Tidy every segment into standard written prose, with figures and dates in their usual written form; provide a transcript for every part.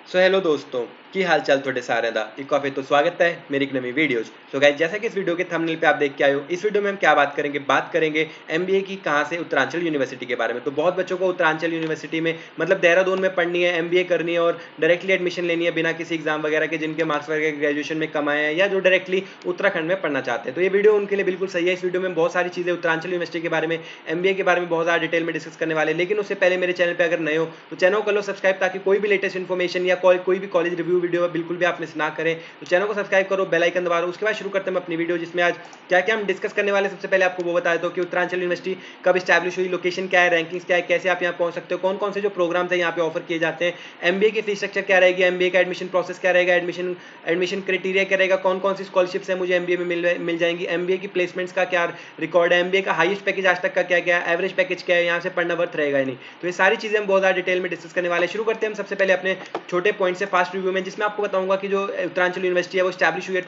So hello दोस्तों की हाल चाल थोड़े सारे दा एक काफी तो स्वागत है मेरी एक नवी वीडियोज। सो गाइस, जैसा कि इस वीडियो के थंबनेल पे आप देख के आए हो, इस वीडियो में हम क्या बात करेंगे एमबीए की कहाँ से उत्तरांचल यूनिवर्सिटी के बारे में। तो बहुत बच्चों को उत्तरांचल यूनिवर्सिटी में मतलब देहरादून में पढ़नी है, एमबीए करनी है और डायरेक्टली एडमिशन लेनी है बिना किसी एग्जाम वगैरह के, जिनके मार्क्स वगैरह ग्रेजुएशन में कम आए हैं या जो डायरेक्टली उत्तराखंड में पढ़ना चाहते हैं। तो ये वीडियो उनके लिए बिल्कुल सही है। इस वीडियो में बहुत सारी चीजें उत्तरांचल यूनिवर्सिटी के बारे में, एमबीए के बारे में बहुत ज्यादा डिटेल में डिस्कस करने वाले। लेकिन उससे पहले मेरे चैनल पर अगर नए हो तो चैनल को लो सब्सक्राइब, ताकि कोई भी लेटेस्ट इन्फॉर्मेशन या कोई भी कॉलेज रिव्यू वीडियो बिल्कुल भी आप मिस ना करें। तो चैनल को सब्सक्राइब करो, बेल आइकन दबा दो। उसके बाद शुरू करते हैं अपनी वीडियो, जिसमें आज क्या क्या हम डिस्कस करने वाले। सबसे पहले आपको वो बता देता हूं कि उत्तरांचल यूनिवर्सिटी कब स्टैब्लिश हुई, लोकेशन क्या है, रैंकिंग्स क्या है, कैसे आप यहां पहुंच सकते हो, कौन कौन से जो प्रोग्राम्स है यहां पे ऑफर किए जाते हैं, एमबीए की फीस स्ट्रक्चर क्या रहेगी, एमबीए का एडमिशन प्रोसेस क्या रहेगा, एडमिशन क्राइटेरिया क्या रहेगा, कौन कौन सी स्कॉलरशिप्स है मुझे एमबीए में मिल जाएंगी, एमबीए की प्लेसमेंट्स का क्या रिकॉर्ड है, एमबीए का हाईएस्ट पैकेज आज तक का क्या क्या है, एवरेज पैकेज क्या है, यहाँ से पढ़ना वर्थ रहेगा नहीं। तो ये सारी चीजें हम बहुत ज्यादा डिटेल में डिस्कस करने वाले। शुरू करते हैं हम सबसे पहले अपने छोटे पॉइंट से फास्ट रिव्यू में, जिसमें आपको बताऊंगा कि जो उत्तरांचल यूनिवर्सिटी है वो स्टैब्लिश हुई है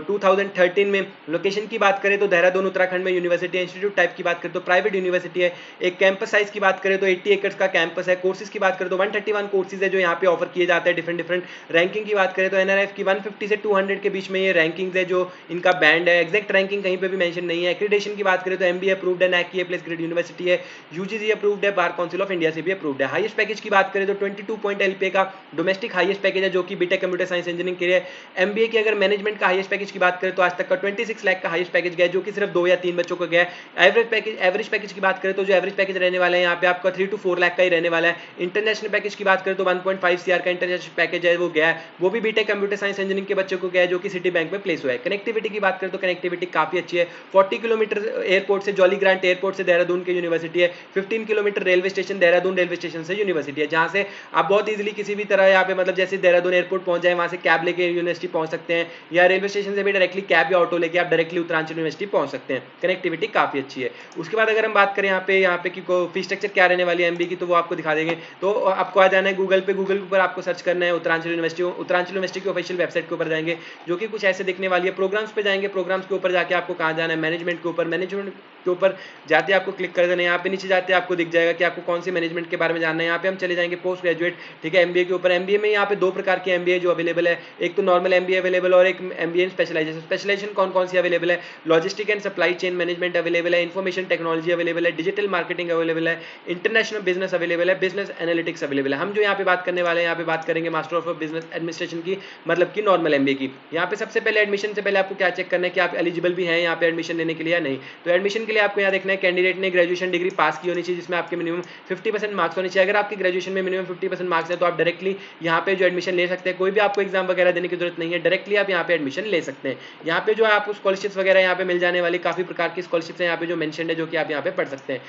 2013 में। लोकेशन की बात करें तो देहरादून उत्तराखंड में यूनिवर्सिटी है। इंस्टीट्यूट टाइप की बात करें तो प्राइवेट यूनिवर्सिटी है। एक कैंपस साइज की बात करें तो 80 एकड़ का कैंपस है। कोर्सेज की बात करें तो 131 कोर्सेज है जो यहाँ पे ऑफर किए जाते हैं डिफरेंट। रैंकिंग की बात करें तो एनआरएफ की 150 से 200 के बीच में ये रैंकिंग है जो इनका बैंड है। एग्जैक्ट रैंकिंग कहीं पे भी मेंशन नहीं है। एक्रीडेशन की बात करें तो एमबीए अप्रूव्ड है, नैक की ए+ ग्रेड यूनिवर्सिटी है, यूजीसी अप्रूव्ड है, बार काउंसिल ऑफ इंडिया से भी अप्रूव्ड है। हाईएस्ट पैकेज की बात करें तो 22 पॉइंट एलपीए का डोमेस्टिक हाईएस्ट पैकेज है, जो कि बीटेक कंप्यूटर साइंस इंजीनियरिंग के लिए। एमबीए की अगर मैनेजमेंट का हाईएस्ट पैकेज की बात करें तो आज तक का 26 लाख का हाईएस्ट पैकेज गया, जो कि सिर्फ 2 या 3 बच्चों को गया है। एवरेज पैकेज की बात करें तो जो एवरेज पैकेज रहने वाला है यहाँ पे आपका 3 to 4 लाख का ही रहने वाला है। इंटरनेशनल पैकेज की बात करें तो 1.5 सीआर का इंटरनेशनल पैकेज है वो गया है, वो भी बीटेक कंप्यूटर साइंस इंजीनियरिंग के बच्चों को गया है, जो कि सिटी बैंक में प्लेस हुआ है। कनेक्टिविटी की बात करें तो कनेक्टिविटी काफी अच्छी है। 40 किलोमीटर एयरपोर्ट से, जॉली ग्रांट एयरपोर्ट से देहरादून की यूनिवर्सिटी है। 15 kilometre railway station, Dehradun railway station से यूनिवर्सिटी है, जहां से आप बहुत इजीली किसी भी तरह यहाँ पे मतलब जैसे देहरादून एयरपोर्ट पहुंच जाए, वहां से कैब लेके यूनिवर्सिटी पहुंच सकते हैं, या रेलवे स्टेशन से भी डायरेक्टली कैब या ऑटो लेके आप डायरेक्टली उत्तरांचल यूनिवर्सिटी पहुंच सकते हैं। कनेक्टिविटी काफी अच्छी है। उसके बाद अगर हम बात करें यहाँ पे की फीस स्ट्रक्चर क्या रहने वाली है एमबी की, तो वो आपको दिखा देंगे। तो आपको आ जाना है गूगल पे, गूगल के ऊपर आपको सर्च करना है उत्तरांचल यूनिवर्सिटी की ऑफिशियल वेबसाइट के ऊपर जाएंगे, जो कि कुछ ऐसे दिखने वाली है। प्रोग्राम्स पे जाएंगे, प्रोग्राम्स के ऊपर जाके आपको कहाँ जाना है, मैनेजमेंट के ऊपर। मैनेजमेंट के ऊपर जाते आपको क्लिक कर देना है। यहाँ पे नीचे जाते आपको दिख जाएगा कि आपको कौन सी मैनेजमेंट के बारे में जानना है। यहाँ पे हम चले जाएंगे पोस्ट ग्रेजुएट, ठीक है, एमबीए के ऊपर। एमबीए में यहाँ पे 2 प्रकार के एमबीए जो अवेलेबल है, एक तो नॉर्मल एमबीए अवेलेबल और एक एमबीए स्पेशलाइजेशन। स्पेशलाइजेशन कौन कौन सी अवेलेबल है, logistic and supply chain management available है, इन्फॉर्मेशन टेक्नोलॉजी अवेलेबल है, डिजिटल मार्केटिंग अवेलेबल है, इंटरनेशनल बिजनेस अवेलेबल है, बिजनेस एनालिटिक्स अवेलेबल है। हम जो यहाँ पे बात करने वाले हैं, यहाँ पे बात करेंगे मास्टर ऑफ बिजनेस एडमिनिस्ट्रेशन की, मतलब की नॉर्मल एमबीए की। यहाँ पे सबसे पहले एडमिशन से पहले आपको क्या चेक करना है कि आप एलिजिबल भी हैं यहाँ पे एडमिशन लेने के लिए या नहीं। तो एडमिशन के लिए आपको यहाँ देखना है कैंडिडेट ने ग्रेजुएशन डिग्री पास की होनी चाहिए, जिसमें आपके मिनिमम 50% मार्क्स होने चाहिए। अगर आपके ग्रेजुएशन में मिनिमम 50% मार्क्स है तो आप डायरेक्टली यहाँ पे जो एडमिशन ले सकते हैं। कोई भी आपको एग्जाम वगैरह देने की जरूरत नहीं है, डायरेक्टली आप यहाँ पे एडमिशन ले सकते हैं। यहाँ पे जो आपको स्कॉलरशिप्स वगैरह यहाँ पे मिल जाने वाली काफी प्रकार की स्कॉलरशिप्स हैं यहाँ पे जो मेंशन्ड है, जो कि आप यहाँ पे पढ़ सकते हैं।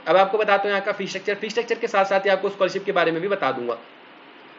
अब आपको बताता हूँ यहाँ का फीस स्ट्रक्चर के साथ साथ ही आपको स्कॉलरशिप के बारे में भी बता दूंगा।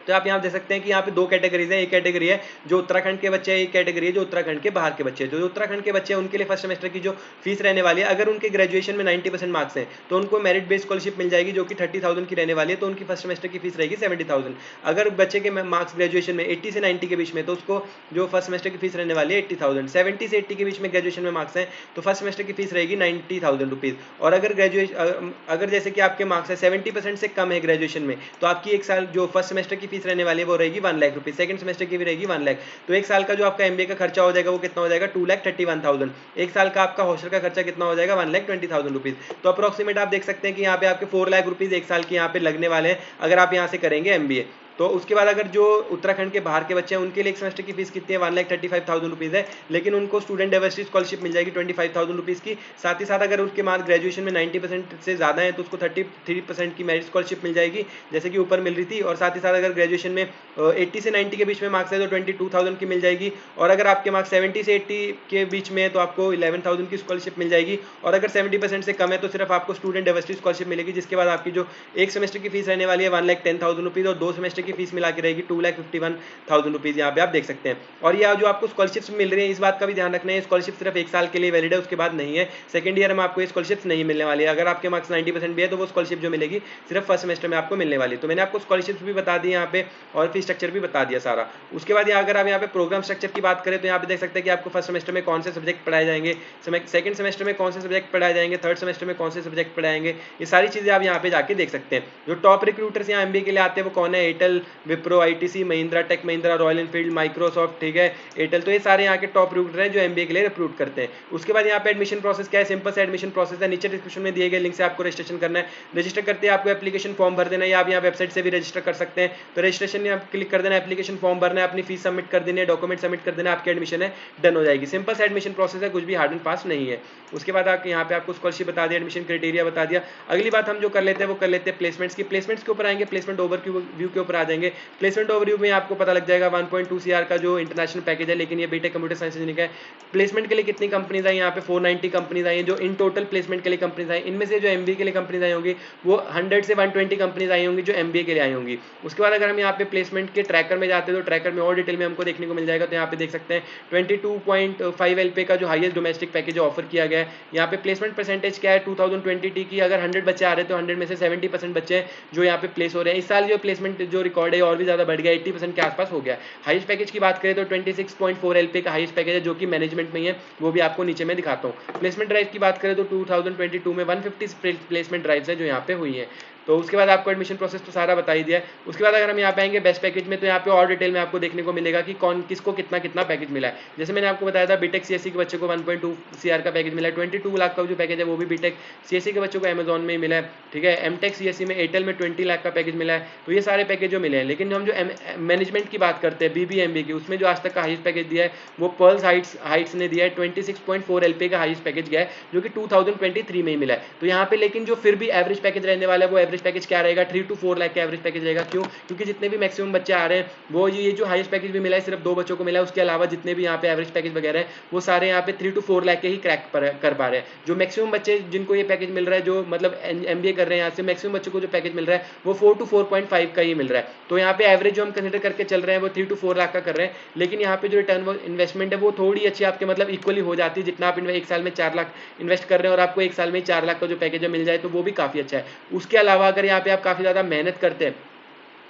तो आप यहाँ देख सकते हैं कि यहाँ पे 2 कैटेगरीज है। एक कैटेगरी है जो उत्तराखंड के बच्चे हैं, एक कैटेगरी है जो उत्तराखंड के बाहर के बच्चे हैं। जो उत्तराखंड के बच्चे हैं उनके लिए फर्स्ट सेमेस्टर की जो फीस रहने वाली है, अगर उनके ग्रेजुएशन में 90% मार्क्स हैं तो उनको मेरिट बेस्ड स्कॉलरशिप मिल जाएगी, जो कि 30,000 की रहने वाली है। तो उनकी फर्स्ट सेमेस्टर की फीस रहेगी 70,000। अगर बच्चे के मार्क्स ग्रेजुएशन में 80 से 90 के बीच में, तो उसको जो फर्स्ट सेमेस्टर की फीस रहने वाली है 80,000। 70 से 80 के बीच में ग्रेजुएशन में मार्क्स हैं तो फर्स्ट सेमेस्टर की फीस रहेगी 90,000 रुपीज। और अगर जैसे कि आपके मार्क्स है 70% से कम है ग्रेजुएशन में, तो आपकी एक साल जो फर्स्ट सेमेस्टर की फीस रहने वाली है वो रहेगी 1 लाख रुपीज। सेकंड सेमेस्टर की भी रहेगी 1 लाख। तो एक साल का जो आपका एमबीए का खर्चा हो जाएगा वो कितना हो जाएगा, 2,31,000। एक साल का आपका हॉस्टल का खर्चा कितना हो जाएगा, 1,20,000 रुपीज। तो अप्रोक्सीमेट आप देख सकते हैं कि यहाँ पे आपके 4 लाख रुपीज एक साल के यहाँ पे लगने वाले हैं अगर आप यहाँ से करेंगे एमबीए। तो उसके बाद अगर जो उत्तराखंड के बाहर के बच्चे हैं उनके लिए एक सेमेस्टर की फीस कितनी है, 1,35,000 रुपीज है, लेकिन उनको स्टूडेंट डाइवर्सिटी स्कॉलरशिप मिल जाएगी 25,000 रुपीज की। साथ ही साथ अगर उसके मार्क्स ग्रेजुएशन में 90% से ज्यादा है तो उसको 33% की मेरिट स्कॉलरशिप मिल जाएगी, जैसे कि ऊपर मिल रही थी। और साथ ही साथ अगर ग्रेजुएशन में 80 से 90 के बीच में मार्क्स है तो 22,000 की मिल जाएगी। और अगर आपके मार्क्स 70 से 80 के बीच में है तो आपको 11,000 की स्कॉलरशिप मिल जाएगी। और अगर 70% से कम है तो सिर्फ आपको स्टूडेंट डाइवर्सिटी स्कॉलरशिप मिलेगी, जिसके बाद आपकी जो एक सेमेस्टर की फीस रहने वाली है 1,10,000 रुपीज और 2 सेमेस्टर की फीस मिला के रहेगी 2,51,000 रुपीज। यहाँ पे आप देख सकते हैं। और यह जो आपको स्कॉलरशिप्स मिल रही है, इस बात का भी ध्यान रखना है, स्कॉलरशिप सिर्फ 1 साल के लिए वैलिड है, उसके बाद नहीं है। सेकंड ईयर में आपको ये स्कॉलरशिप्स नहीं मिलने वाली है। अगर आपके मार्क्स 90% भी है तो वो स्कॉलरशिप जो मिलेगी सिर्फ फर्स्ट सेमेस्टर में आपको मिलने वाली है। तो मैंने आपको स्कॉलरशिप्स भी बता दी यहाँ पे और फीस स्ट्रक्चर भी बता दिया सारा। उसके बाद अगर आप यहाँ पे प्रोग्राम स्ट्रक्चर की बात करें तो यहाँ पे देख सकते हैं कि आपको फर्स्ट सेमेस्टर में कौन से सब्जेक्ट पढ़ाए जाएंगे, सेकंड सेमेस्टर में कौन से सब्जेक्ट पढ़ाए जाएंगे, थर्ड सेमेस्टर में कौन से सब्जेक्ट पढ़ाएंगे, ये सारी चीजें आप यहाँ पे जाके देख सकते हैं। जो टॉप रिक्रूटर्स यहाँ एमबीए के लिए आते हैं वो कौन है, Airtel, Apple, Wipro, ITC, Mahindra Tech Mahindra, Royal Enfield, Microsoft, ठीक है, एयरटेल, तो ये सारे यहाँ के टॉप रिक्रूटर हैं जो एमबीए के लिए रिक्रूट करते हैं। उसके बाद यहाँ पे एडमिशन प्रोसेस क्या है, सिंपल सा एडमिशन प्रोसेस है। नीचे डिस्क्रिप्शन में दिए गए लिंक से आपको रजिस्ट्रेशन करना है। रजिस्टर करते हैं आपको एप्लीकेशन फॉर्म भर देना है, या आप यहाँ वेबसाइट से भी रजिस्टर कर सकते हैं। तो रजिस्ट्रेशन में आप क्लिक कर देना, एप्लीकेशन फॉर्म भरना है, अपनी फीस सबमिट कर देनी है, डॉक्यूमेंट सबमिट कर देना, आपकी एडमिशन है डन हो जाएगी। सिंपल सा एडमिशन प्रोसेस है, कुछ भी हार्ड एंड फास्ट नहीं है। उसके बाद आप यहाँ पे आपको स्कॉलरशिप बता दिया, एडमिशन क्राइटेरिया बता दिया। अगली बात हम जो कर लेते हैं वो कर लेते हैं प्लेसमेंट्स की। प्लेसमेंट्स के ऊपर आएंगे, प्लेसमेंट ओवरव्यू के ऊपर आ जाएंगे। प्लेसमेंट ओवरव्यू में आपको पता लग जाएगा 1.2 CR का जो इंटरनेशनल पैकेज है, लेकिन ये बीटेक कंप्यूटर साइंस इंजीनियरिंग का है। प्लेसमेंट के लिए कितनी कंपनीज आई यहाँ पे 490 कंपनीज आई हैं जो इन टोटल प्लेसमेंट के लिए कंपनीज आई। इनमें से जो एमबीए के लिए कंपनीज आई होंगी वो 100 से 120 कंपनीज आई होंगी जो एमबीए के लिए आई होंगी। उसके बाद अगर हम यहाँ पे प्लेसमेंट के ट्रैकर में जाते हैं तो ट्रैकर में और डिटेल में हमको देखने को मिल जाएगा। तो यहाँ पे देख सकते हैं 22.5 LP का जो हाईएस्ट डोमेस्टिक पैकेज ऑफर किया गया है। यहाँ पे प्लेसमेंट परसेंटेज क्या है 2020 की, अगर 100 बच्चे आ रहे हैं तो 100 में से 70% बच्चे हैं जो यहाँ पे प्लेस हो रहे हैं। इस साल जो प्लेसमेंट जो रिकॉर्ड है और भी ज्यादा बढ़ गया, 80% के आसपास हो गया। हाईएस्ट पैकेज की बात करें तो 26.4 LP का हाईएस्ट पैकेज है जो कि मैनेजमेंट में ही है, वो भी आपको नीचे में दिखाता हूँ। प्लेसमेंट ड्राइव की बात करें तो 2022 में 150 प्लेसमेंट ड्राइव्स है जो यहाँ पे हुई है। तो उसके बाद आपको एडमिशन प्रोसेस तो सारा बता ही दिया है। उसके बाद अगर हम यहाँ पे आएंगे बेस्ट पैकेज में तो यहाँ पे और डिटेल में आपको देखने को मिलेगा कि कौन किसको कितना कितना पैकेज मिला है। जैसे मैंने आपको बताया था बीटेक सीएससी के बच्चे को 1.2 CR का पैकेज मिला है। 22 लाख का जो पैकेज है वो भी बीटेक सीएससी के बच्चों को अमेजॉन में मिला है, ठीक है। एमटेक सीएससी में एयरटेल में 20 लाख का पैकेज मिला है। तो ये सारे पैकेज जो मिले हैं, लेकिन हम जो मैनेजमेंट की बात करते हैं बीबीएमबी की, उसमें जो आज तक का हाईएस्ट पैकेज दिया है वो पर्ल्स हाइट्स ने दिया है। 26.4 LP का हाईएस्ट पैकेज गया है जो कि 2023 में ही मिला है। तो यहाँ पे लेकिन जो फिर भी एवरेज पैकेज रहने वाला है वो एवरेज पैकेज क्या रहेगा, 3 to 4 लाख का एवरेज पैकेज रहेगा। क्यों? क्योंकि जितने भी मैक्सिमम बच्चे आ रहे हैं वो ये जो हाईएस्ट पैकेज भी मिला है सिर्फ 2 बच्चों को मिला है, उसके अलावा जितने भी यहाँ पे एवरेज पैकेज वगैरह है वो सारे यहाँ पे 3 to 4 लाख के ही क्रैक कर पा रहे हैं। जो मैक्सिमम बच्चे जिनको ये पैकेज मिल रहा है, जो मतलब एमबीए कर रहे हैं यहाँ से, मैक्सिमम बच्चों को जो पैकेज मिल रहा है वो 4 to 4.5 का ही मिल रहा है। तो यहाँ पे एवरेज जो हम कंसिडर करके चल रहे हैं वो 3 to 4 लाख का कर रहे हैं, लेकिन यहाँ पे जो रिटर्न इन्वेस्टमेंट है वो थोड़ी अच्छी आपके मतलब इक्वली हो जाती है। जितना आप एक साल में 4 लाख इन्वेस्ट कर रहे हैं और आपको एक साल में 4 लाख का जो पैकेज मिल जाए तो वो भी काफी अच्छा है। उसके अलावा अगर यहाँ पे आप काफी ज्यादा मेहनत करते हैं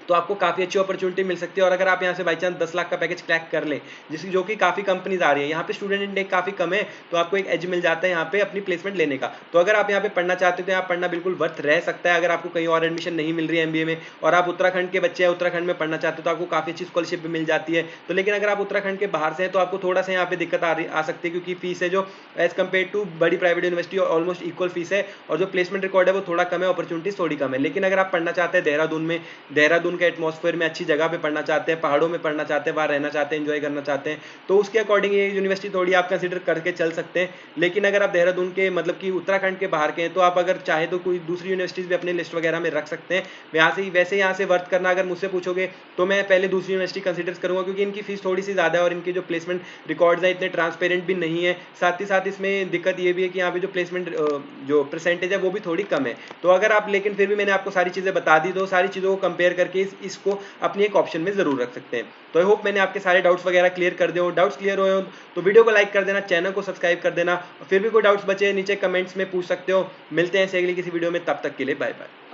तो आपको काफ़ी अच्छी अपॉर्चुनिटी मिल सकती है। और अगर आप यहाँ से बाई चांस 10 लाख का पैकेज क्रैक कर लें, जिसकी जो कि काफ़ी कंपनीज आ रही है, यहाँ पे स्टूडेंट इंटेक काफ़ी कम है, तो आपको एक एज मिल जाता है यहाँ पे अपनी प्लेसमेंट लेने का। तो अगर आप यहाँ पे पढ़ना चाहते हो तो यहाँ पढ़ना बिल्कुल वर्थ रह सकता है। अगर आपको कहीं और एडमिशन नहीं मिल रही है एमबीए में और आप उत्तराखंड के बच्चे हैं, उत्तराखंड में पढ़ना चाहते हो तो आपको काफ़ी अच्छी स्कॉलरशिप भी मिल जाती है। तो लेकिन अगर आप उत्तराखंड के बाहर से हैं तो आपको थोड़ा सा यहाँ पे दिक्कत आ सकती है, क्योंकि फीस है जो एज कम्पेयर टू बड़ी private university almost equal fees है, और जो प्लेसमेंट रिकॉर्ड है वो थोड़ा कम है, अपॉर्चुनिटीज थोड़ी कम है। लेकिन अगर आप पढ़ना चाहते हैं देहरादून में, देहरादून के एटमॉस्फेयर में अच्छी जगह पे पढ़ना चाहते हैं, पहाड़ों में पढ़ना चाहते हैं, वहाँ रहना चाहते हैं, एंजॉय करना चाहते हैं, तो उसके अकॉर्डिंग ये यूनिवर्सिटी थोड़ी आप कंसीडर करके चल सकते हैं। लेकिन अगर आप देहरादून के मतलब कि उत्तराखंड के बाहर के हैं तो आप अगर चाहे तो कोई दूसरी यूनिवर्सिटीज भी अपने लिस्ट वगैरह में रख सकते हैं। वैसे यहाँ से वर्क करना अगर मुझसे पूछोगे तो मैं पहले दूसरी यूनिवर्सिटी कंसीडर करूंगा, क्योंकि इनकी फीस थोड़ी सी ज़्यादा है और इनके जो प्लेसमेंट रिकॉर्ड्स हैं इतने ट्रांसपेरेंट भी नहीं है। साथ ही साथ इसमें दिक्कत ये भी है कि यहाँ पे जो प्लेसमेंट जो परसेंटेज है वो भी थोड़ी कम है। तो अगर आप, लेकिन फिर भी मैंने आपको सारी चीज़ें बता दी, तो सारी चीज़ों को कंपेयर करके इसको अपनी एक ऑप्शन में जरूर रख सकते हैं। तो आई होप मैंने आपके सारे डाउट्स वगैरह क्लियर कर दिए हो। डाउट्स क्लियर हुए हो तो वीडियो को लाइक कर देना, चैनल को सब्सक्राइब कर देना, और फिर भी कोई डाउट्स बचे नीचे कमेंट्स में पूछ सकते हो। मिलते हैं अगली किसी वीडियो में, तब तक के लिए बाय बाय।